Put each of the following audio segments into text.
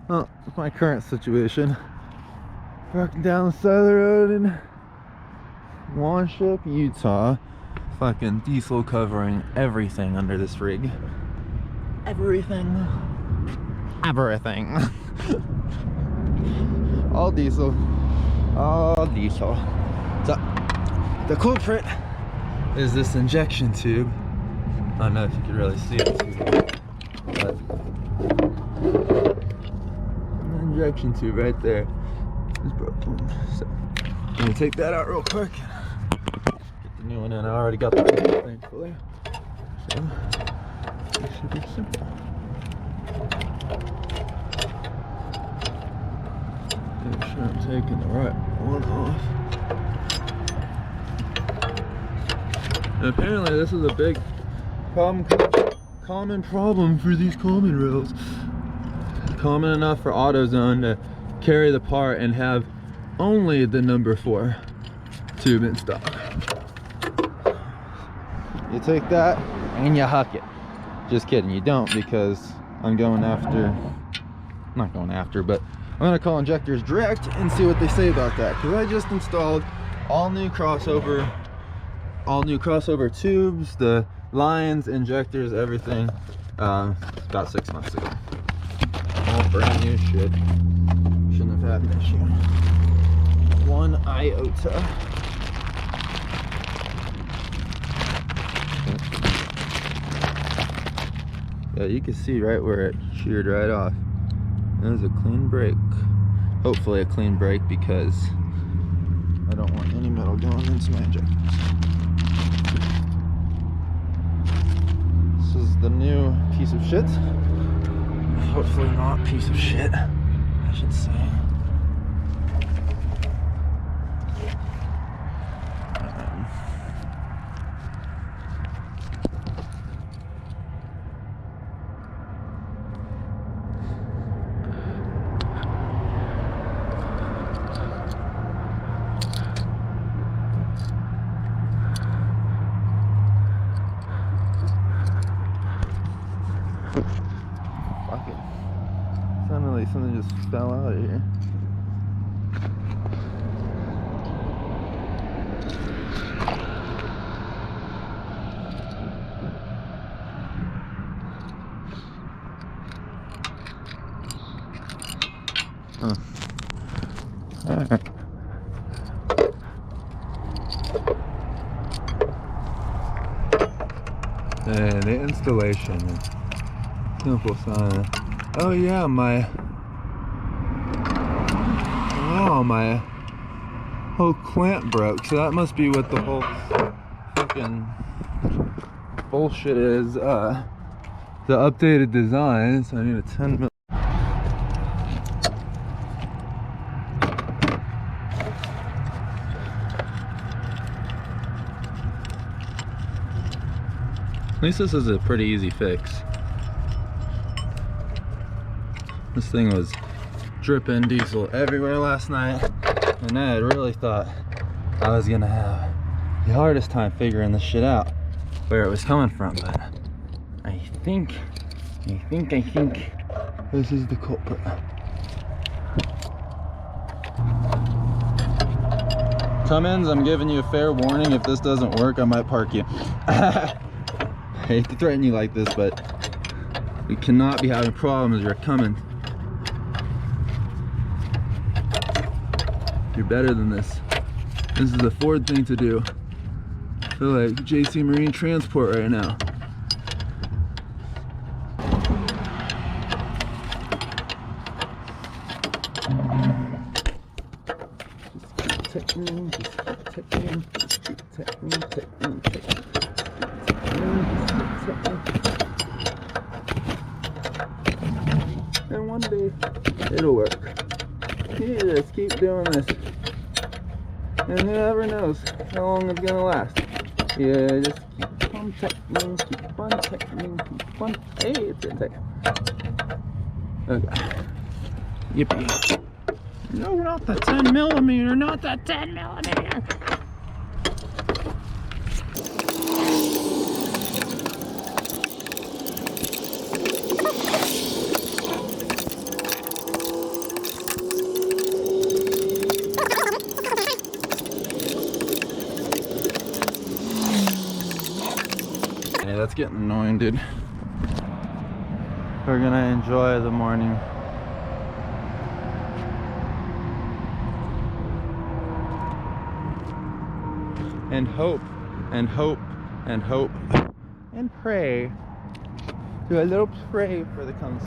Well, it's my current situation. Parking down the side of the road in Wanship, Utah. Fucking diesel covering everything under this rig. Everything. Everything. All diesel. All diesel. So, the culprit is this injection tube. I don't know if you can really see it, but the injection tube right there is broken. So I'm gonna take that out real quick. Get the new one in. I already got the old one, thankfully. So it should be simple. Make sure I'm taking the right one off. And apparently this is a big common problem for these Cummins rails. Common enough for AutoZone to carry the part and have only the number 4 tube in stock. You take that and you huck it. Just kidding, you don't, because I'm going after, not going after, but I'm gonna call Injectors direct and see what they say about that, because I just installed all new crossover tubes, the lines, injectors, everything, about 6 months ago. All brand new shit. Shouldn't have had an issue. 1 iota. Yeah, you can see right where it sheared right off. That was a clean break. Hopefully a clean break, because I don't want any metal going into my injectors. This is the new piece of shit. Hopefully not piece of shit, I should say. Fuck it. Sounded like something just fell out of here. Huh. Alright. And the installation is simple sign. Oh yeah, my whole clamp broke, so that must be what the whole fucking bullshit is. The updated design, so I need a 10 mil. At least this is a pretty easy fix. This thing was dripping diesel everywhere last night, and I had really thought I was gonna have the hardest time figuring this shit out, where it was coming from, but I think this is the culprit. Cummins, I'm giving you a fair warning. If this doesn't work, I might park you. I hate to threaten you like this, but we cannot be having problems. You're Cummins. You're better than this. This is a Ford thing to do. I feel like JC Marine Transport right now. Just keep and one day it'll work. You just keep doing this, and who ever knows how long it's gonna last. Yeah, just keep on tightening, keep on tightening, keep on. Hey, it's a tight. Okay. Yippee. No, not the 10 millimeter, not the 10 millimeter. getting annoying, dude. We're gonna enjoy the morning. And hope, and hope, and hope, and pray. Do a little pray for the Cummins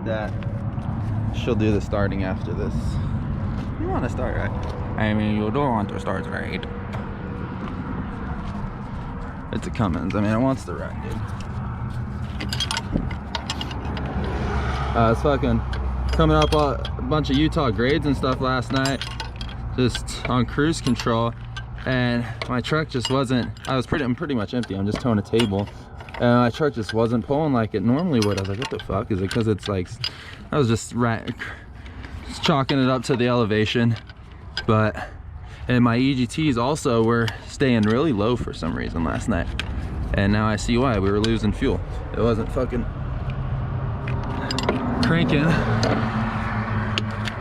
that she'll do the starting after this. You want to start right? I mean, you don't want to start right. It's a Cummins. I mean, it wants to run, dude. It's fucking coming up a bunch of Utah grades and stuff last night, just on cruise control, and my truck just wasn't. I'm pretty much empty. I'm just towing a table, and my truck just wasn't pulling like it normally would. I was like, what the fuck? Is it because it's like, I was just chalking it up to the elevation, and my EGTs also were staying really low for some reason last night, and now I see why. We were losing fuel. It wasn't fucking cranking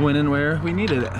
when and where we needed it.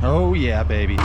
Oh yeah, baby.